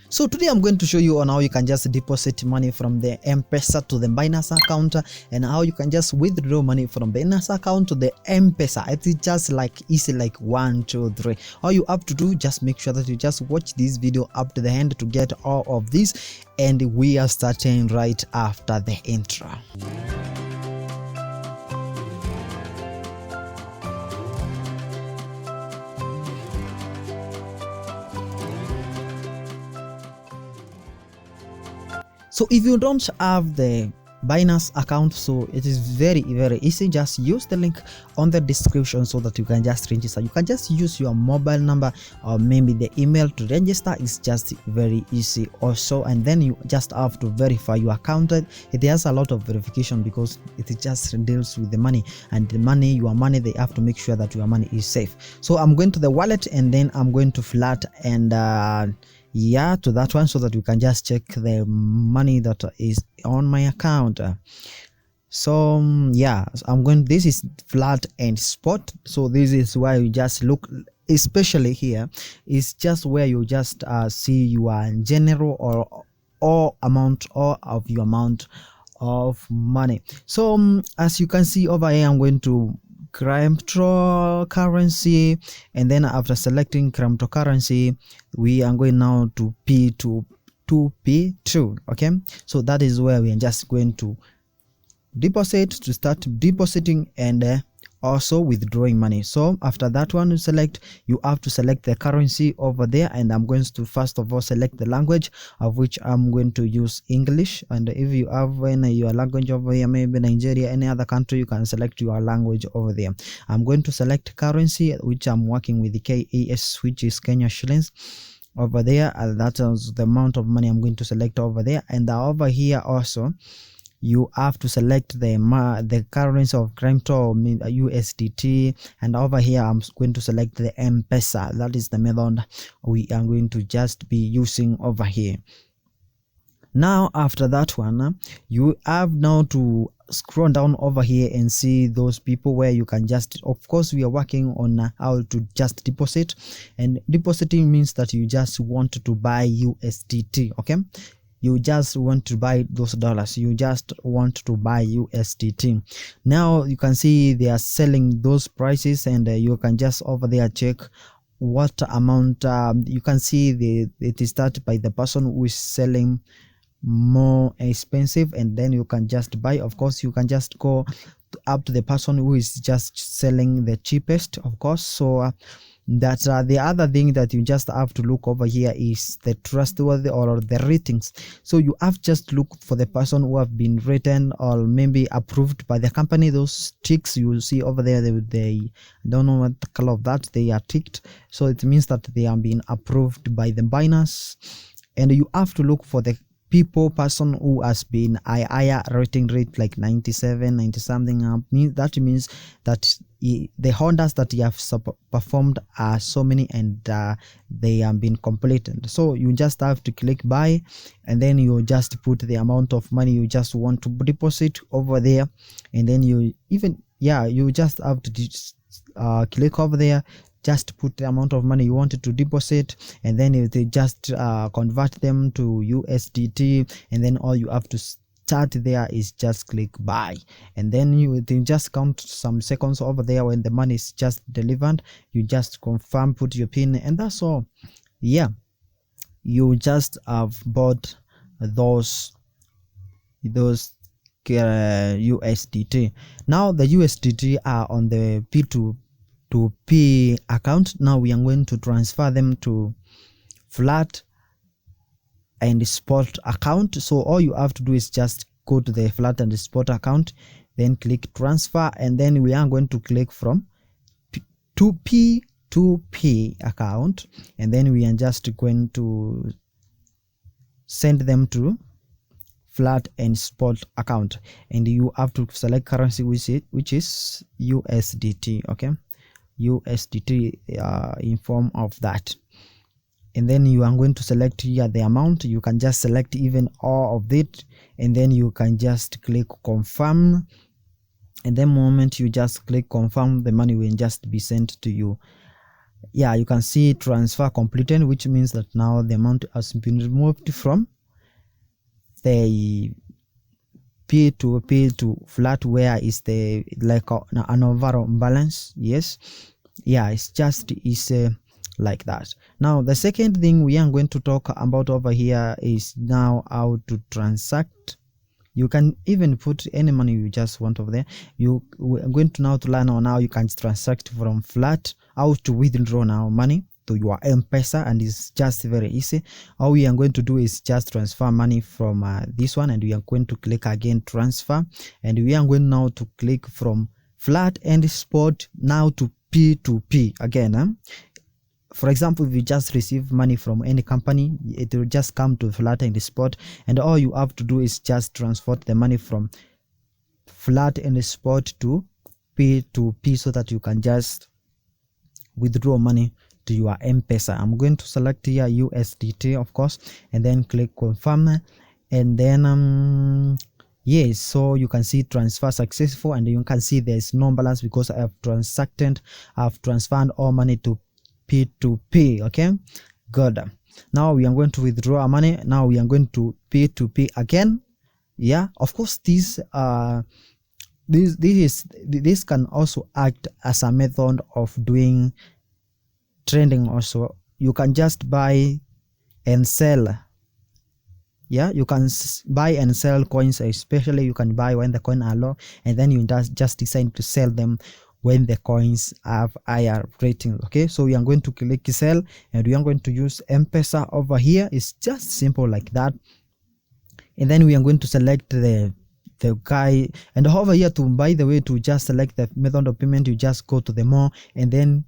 So today I'm going to show you on how you can just deposit money from the M-PESA to the Binance account, and how you can just withdraw money from the Binance account to the M-PESA. It's just like easy, like 1, 2, 3. All you have to do, just make sure that you just watch this video up to the end to get all of this, and we are starting right after the intro. So if you don't have the Binance account, so it is very easy. Just use the link on the description so that you can just register. You can just use your mobile number or maybe the email to register. It's just very easy also, and then you just have to verify your account. It has a lot of verification because it just deals with the money, and the money, your money, they have to make sure that your money is safe. So I'm going to the wallet, and then I'm going to flat and yeah, to that one, so that you can just check the money that is on my account. So yeah, I'm going, this is flat and spot. So this is where you just look, especially here is just where you just see your general or amount, or of your amount of money. So as you can see over here, I'm going to cryptocurrency, and then after selecting cryptocurrency, we are going now to P2P2. okay, so that is where we are just going to deposit, to start depositing and also withdrawing money. So after that one, you select, you have to select the currency over there, and I'm going to first of all select the language, of which I'm going to use English. And if you have your language over here, maybe Nigeria, any other country, you can select your language over there. I'm going to select currency, which I'm working with the KES, which is Kenya shillings over there, and that is the amount of money I'm going to select over there. And over here also, you have to select the currency of crypto, USDT, and over here I'm going to select the M-PESA. That is the method we are going to just be using over here. Now after that one, you have now to scroll down over here and see those people where you can just, of course we are working on how to just deposit, and depositing means that you just want to buy USDT. okay, you just want to buy those dollars, you just want to buy USDT. Now you can see they are selling those prices, and you can just over there check what amount. You can see it is started by the person who is selling more expensive, and then you can just buy. Of course you can just go up to the person who is just selling the cheapest, of course. So that's the other thing that you just have to look over here is the trustworthy or the ratings. So you have just look for the person who have been written or maybe approved by the company. Those ticks you see over there, they don't know what the color of that, they are ticked, so it means that they have been approved by the Binance. And you have to look for the person who has been higher rating rate, like 97, 90 something. That means that the orders that you have performed are so many, and they have been completed. So you just have to click buy, and then you just put the amount of money you just want to deposit over there, and then you just have to click over there, just put the amount of money you wanted to deposit, and then they just convert them to USDT, and then all you have to start there is just click buy, and then you just count some seconds over there. When the money is just delivered, you just confirm, put your pin, and that's all. Yeah, you just have bought those USDT. Now the USDT are on the P2P account. Now we are going to transfer them to flat and spot account. So all you have to do is just go to the flat and spot account, then click transfer, and then we are going to click from P2P account, and then we are just going to send them to flat and spot account, and you have to select currency which is USDT. okay, USDT in form of that, and then you are going to select here the amount. You can just select even all of it, and then you can just click confirm, and the moment you just click confirm, the money will just be sent to you. Yeah, you can see transfer completed, which means that now the amount has been removed from the P to flat, where is the like an overall balance. Yes, yeah, it's just like that. Now the second thing we are going to talk about over here is now how to transact. You can even put any money you just want over there. We're going to now to learn on how you can transact from flat, how to withdraw now money to your M-PESA, and it's just very easy. All we are going to do is just transfer money from this one, and we are going to click again transfer, and we are going now to click from flat and spot now to P2P again. For example, if you just receive money from any company, it will just come to flat and spot, and all you have to do is just transfer the money from flat and spot to P2P, so that you can just withdraw money to your M-PESA. I'm going to select here USDT, of course, and then click confirm, and then yes, so you can see transfer successful, and you can see there's no balance because I've transferred all money to P2P. Okay, good. Now we are going to withdraw our money. Now we are going to P2P again. Yeah, of course, this can also act as a method of doing trading. Also, you can just buy and sell. Yeah, you can buy and sell coins, especially you can buy when the coin are low, and then you just decide to sell them when the coins have higher ratings. Okay, so we are going to click sell, and we are going to use M-PESA over here. It's just simple like that, and then we are going to select the guy, and over here, to by the way, to just select the method of payment, you just go to the more and then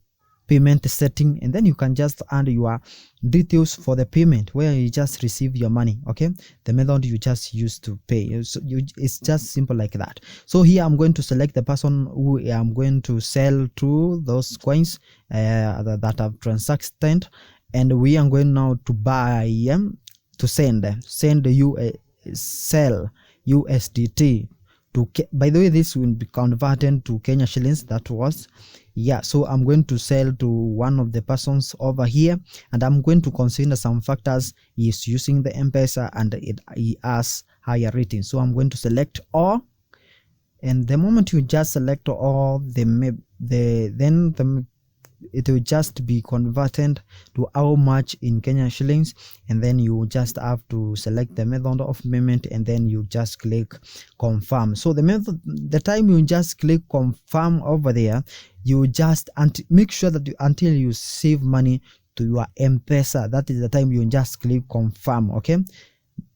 payment setting, and then you can just add your details for the payment where you just receive your money. Okay, the method you just use to pay. So it's just simple like that. So here I'm going to select the person who I'm going to sell to those coins that have transacted, and we are going now to buy to sell USDT to, by the way, this will be converted to Kenya shillings. That was, yeah, so I'm going to sell to one of the persons over here, and I'm going to consider some factors. He is using the M-PESA and he has higher rating, so I'm going to select all, and the moment you just select all, it will just be converted to how much in Kenya shillings, and then you just have to select the method of payment, and then you just click confirm. So the time you just click confirm over there, you just make sure that until you save money to your M-PESA, that is the time you just click confirm. Okay,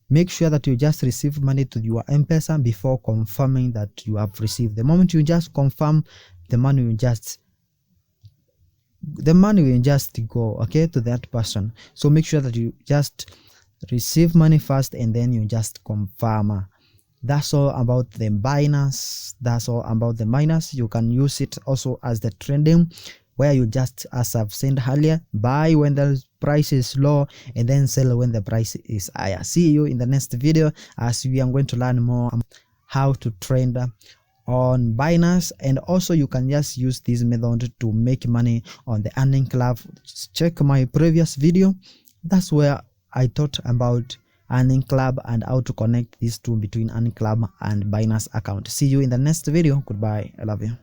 make sure that you just receive money to your M-PESA before confirming that you have received. The moment you just confirm, the money will just go, okay, to that person. So make sure that you just receive money first, and then you just confirm. That's all about the Binance. That's all about the Binance. You can use it also as the trading, where you just, as I've said earlier, buy when the price is low and then sell when the price is higher. See you in the next video, as we are going to learn more how to trade on Binance, and also you can just use this method to make money on the earning club. Check my previous video. That's where I taught about earning club and how to connect these two between earning club and Binance account. See you in the next video. Goodbye. I love you.